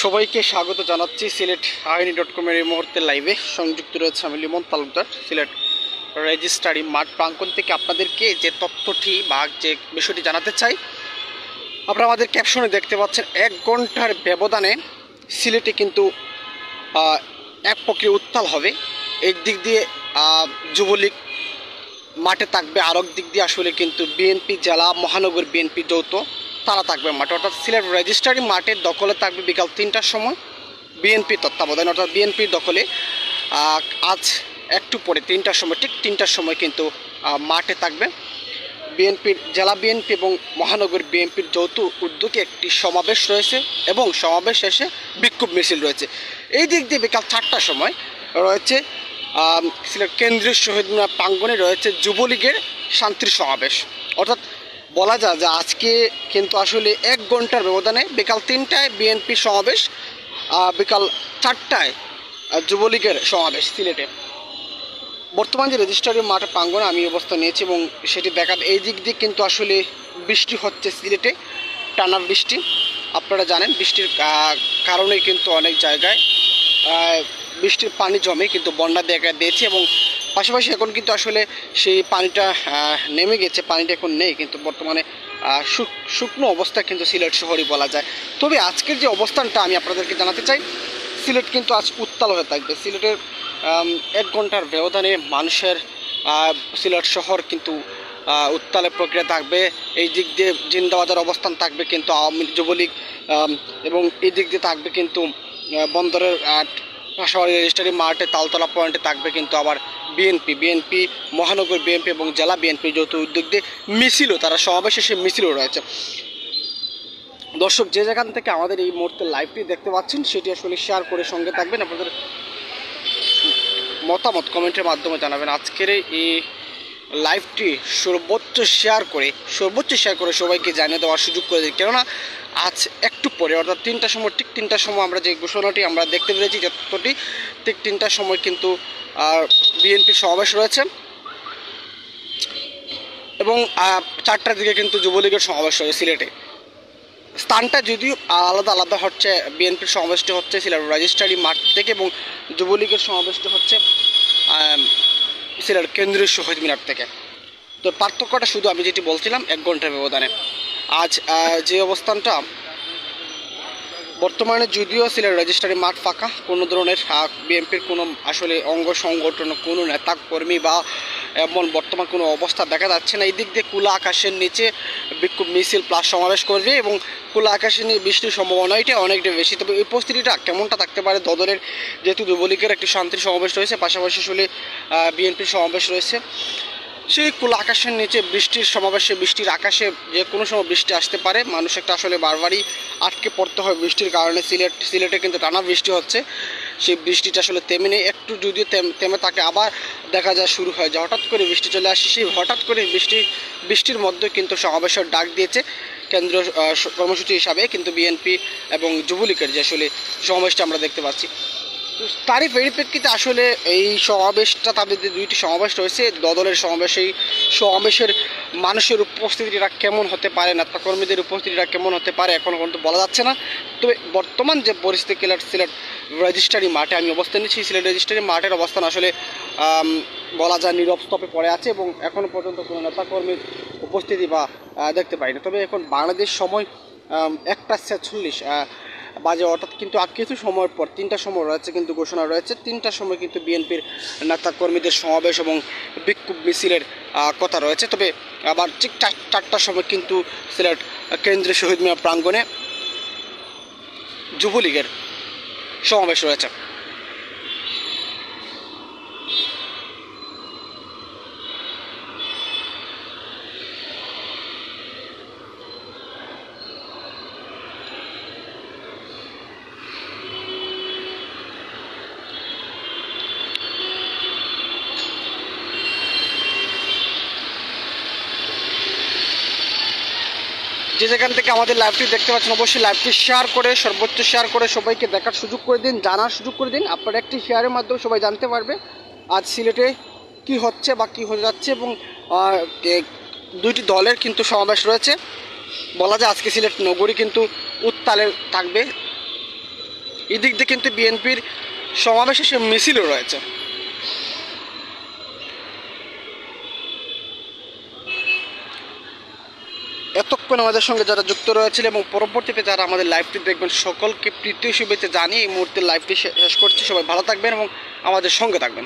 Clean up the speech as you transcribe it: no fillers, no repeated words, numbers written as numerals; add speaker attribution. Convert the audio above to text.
Speaker 1: সবাইকে স্বাগত জানাচ্ছি সিলেট আইনি.com-এর এই মুহূর্তে লাইভে সংযুক্ত রয়েছে আমি লিমন তালুকদার। সিলেট রেজিস্ট্রারি মাঠ প্রাঙ্গণ থেকে আপনাদেরকে যে তথ্যটি বা যে বিষয়টি জানাতে চাই, আপনারা আমাদের ক্যাপশনে দেখতে পাচ্ছেন 1 ঘন্টার ব্যবধানে সিলেটে কিন্তু এক প্রক্রিয়া উত্তাল হবে। এক দিক দিয়ে যুবলীগ মাঠে থাকবে, আর এক দিক দিয়ে আসলে কিন্তু বিএনপি জেলা মহানগর বিএনপি যৌথ তারা থাকবে মাঠে। অর্থাৎ সিলেট রেজিস্ট্রারি মাঠের দখলে থাকবে বিকাল 3টার সময় বিএনপি তত্ত্বাবধানে, অর্থাৎ বিএনপির দখলে আজ একটু পরে 3টার সময়, ঠিক 3টার সময় কিন্তু মাঠে থাকবে বিএনপির জেলা বিএনপি এবং মহানগর বিএনপির যৌথ উদ্যোগে একটি সমাবেশ রয়েছে এবং সমাবেশ শেষে বিক্ষোভ মিছিল রয়েছে। এই দিক দিয়ে বিকাল 4টার সময় রয়েছে সিলেট কেন্দ্রীয় শহীদ মিনার প্রাঙ্গণে রয়েছে যুবলীগের শান্তির সমাবেশ। অর্থাৎ বলা যায় যে আজকে কিন্তু আসলে 1 ঘন্টার ব্যবধানে বিকাল 3টায় বিএনপির সমাবেশ, বিকাল 4টায় যুবলীগের সমাবেশ সিলেটে। বর্তমান যে রেজিস্ট্রারি মাঠ প্রাঙ্গণে আমি অবস্থান নিয়েছি এবং সেটি দেখা, এই দিক দিয়ে কিন্তু আসলে বৃষ্টি হচ্ছে সিলেটে, টানা বৃষ্টি। আপনারা জানেন বৃষ্টির কারণে কিন্তু অনেক জায়গায় বৃষ্টির পানি জমে কিন্তু বন্যা দেখা দিয়েছে এবং পাশাপাশি এখন কিন্তু আসলে সেই পানিটা নেমে গেছে, পানিটা এখন নেই, কিন্তু বর্তমানে শুকনো অবস্থা কিন্তু সিলেট শহরই বলা যায়। তবে আজকের যে অবস্থানটা আমি আপনাদেরকে জানাতে চাই, সিলেট কিন্তু আজ উত্তাল হয়ে থাকবে। সিলেটের 1 ঘন্টার ব্যবধানে মানুষের সিলেট শহর কিন্তু উত্তালের প্রক্রিয়া থাকবে। এই দিক দিয়ে জিন্দাবাজার অবস্থান থাকবে কিন্তু আওয়ামী যুবলীগ, এবং এই দিক দিয়ে থাকবে কিন্তু বন্দরের পাশাপাশি রেজিস্ট্রারি মাঠে তালতলা পয়েন্টে থাকবে কিন্তু আবার বিএনপি মহানগর বিএনপি এবং জেলা বিএনপি যৌথ উদ্যোগ দিয়ে মিছিলও, তারা সমাবেশে সে মিছিলও রয়েছে। দর্শক যে যেখান থেকে আমাদের এই মুহূর্তে লাইভটি দেখতে পাচ্ছেন সেটি আসলে শেয়ার করে সঙ্গে থাকবেন, আপনাদের মতামত কমেন্টের মাধ্যমে জানাবেন। আজকের এই লাইভটি সর্বোচ্চ শেয়ার করে সবাইকে জানিয়ে দেওয়ার সুযোগ করে দিই, কেননা আজ একটু পরে অর্থাৎ 3টার সময়, ঠিক 3টার সময় আমরা যে ঘোষণাটি আমরা দেখতে পেরেছি যতটি, ঠিক 3টার সময় কিন্তু বিএনপির সমাবেশ রয়েছে এবং 4টার দিকে কিন্তু যুবলীগের সমাবেশ রয়েছে। সিলেটে স্থানটা যদিও আলাদা হচ্ছে, বিএনপির সমাবেশটি হচ্ছে সিলেট রেজিস্ট্রারি মাঠ থেকে এবং যুবলীগের সমাবেশটি হচ্ছে সিলেট কেন্দ্রীয় শহীদ মিনার থেকে। তো পার্থক্যটা শুধু আমি যেটি বলছিলাম 1 ঘন্টার ব্যবধানে। আজ যে অবস্থানটা বর্তমানে, যদিও সিলেট রেজিস্ট্রারি মাঠ ফাঁকা, কোনো ধরনের বিএনপির কোনো আসলে অঙ্গ সংগঠন, কোনো নেতা কর্মী বা এমন বর্তমান কোনো অবস্থা দেখা যাচ্ছে না। এই দিক দিয়ে খোলা আকাশের নিচে বিক্ষোভ মিছিল প্লাস সমাবেশ করবে এবং খোলা আকাশে নিয়ে বৃষ্টির সম্ভাবনা এটা অনেকটা বেশি। তবে এই পরিস্থিতিটা কেমনটা থাকতে পারে, দলের যেহেতু যুবলীগের একটি শান্তির সমাবেশ রয়েছে, পাশাপাশি আসলে বিএনপির সমাবেশ রয়েছে, সেই খোলা আকাশের নিচে বৃষ্টির সমাবেশে, বৃষ্টির আকাশে যে কোনো সময় বৃষ্টি আসতে পারে, মানুষ একটা আসলে বারবারই আটকে পড়তে হয় বৃষ্টির কারণে। সিলেটে কিন্তু টানা বৃষ্টি হচ্ছে, সেই বৃষ্টিটা আসলে থেমে নেই, একটু যদিও থেমে থাকে আবার দেখা যায় শুরু হয় যে হঠাৎ করে বৃষ্টি চলে আসে। সেই হঠাৎ করে বৃষ্টির মধ্যে কিন্তু সমাবেশের ডাক দিয়েছে কেন্দ্রীয় কর্মসূচি হিসাবে কিন্তু বিএনপি এবং যুবলীগের যে আসলে সমাবেশটা আমরা দেখতে পাচ্ছি। তারই পরিপ্রেক্ষিতে আসলে এই সমাবেশটা, তাদের যে 2টি সমাবেশ রয়েছে দলের সমাবেশ, এই সমাবেশের মানুষের উপস্থিতিটা কেমন হতে পারে, নেতাকর্মীদের উপস্থিতিটা কেমন হতে পারে এখনও পর্যন্ত বলা যাচ্ছে না। তবে বর্তমান যে পরিস্থিতি সিলেট রেজিস্ট্রারি মাঠে আমি অবস্থান নিচ্ছি, সিলেট রেজিস্ট্রারি মাঠের অবস্থান আসলে বলা যায় নীরব স্তপে পড়ে আছে এবং এখনও পর্যন্ত কোনো নেতাকর্মীর উপস্থিতি বা দেখতে পাইনি। তবে এখন বাংলাদেশ সময় 1:46 বাজে, অর্থাৎ কিন্তু আর কিছু সময়ের পর 3টার সময় রয়েছে কিন্তু ঘোষণা রয়েছে 3টার সময় কিন্তু বিএনপির নেতা কর্মীদের সমাবেশ এবং বিক্ষোভ মিছিলের কথা রয়েছে। তবে আবার ঠিক 4টার সময় কিন্তু সিলেট কেন্দ্রীয় শহীদ মিনার প্রাঙ্গণে যুবলীগের সমাবেশ রয়েছে। যে যেখান থেকে আমাদের লাইভটি দেখতে পাচ্ছেন অবশ্যই লাইভটি শেয়ার করে, সর্বোচ্চ শেয়ার করে সবাইকে দেখার সুযোগ করে দিন, জানার সুযোগ করে দিন। আপনার একটি শেয়ারের মাধ্যমে সবাই জানতে পারবে আজ সিলেটে কি হচ্ছে বা কী হয়ে যাচ্ছে এবং 2টি দলের কিন্তু সমাবেশ রয়েছে। বলা যায় আজকে সিলেট নগরী কিন্তু উত্তালে থাকবে। এদিক দিয়ে কিন্তু বিএনপির সমাবেশ শেষে মিছিলও রয়েছে। এতক্ষণ আমাদের সঙ্গে যারা যুক্ত রয়েছিল এবং পরবর্তীতে যারা আমাদের লাইভটি দেখবেন সকলকে প্রীতীয় শুভেচ্ছা জানিয়ে এই মুহূর্তে লাইভটি শেষ করছি। সবাই ভালো থাকবেন এবং আমাদের সঙ্গে থাকবেন।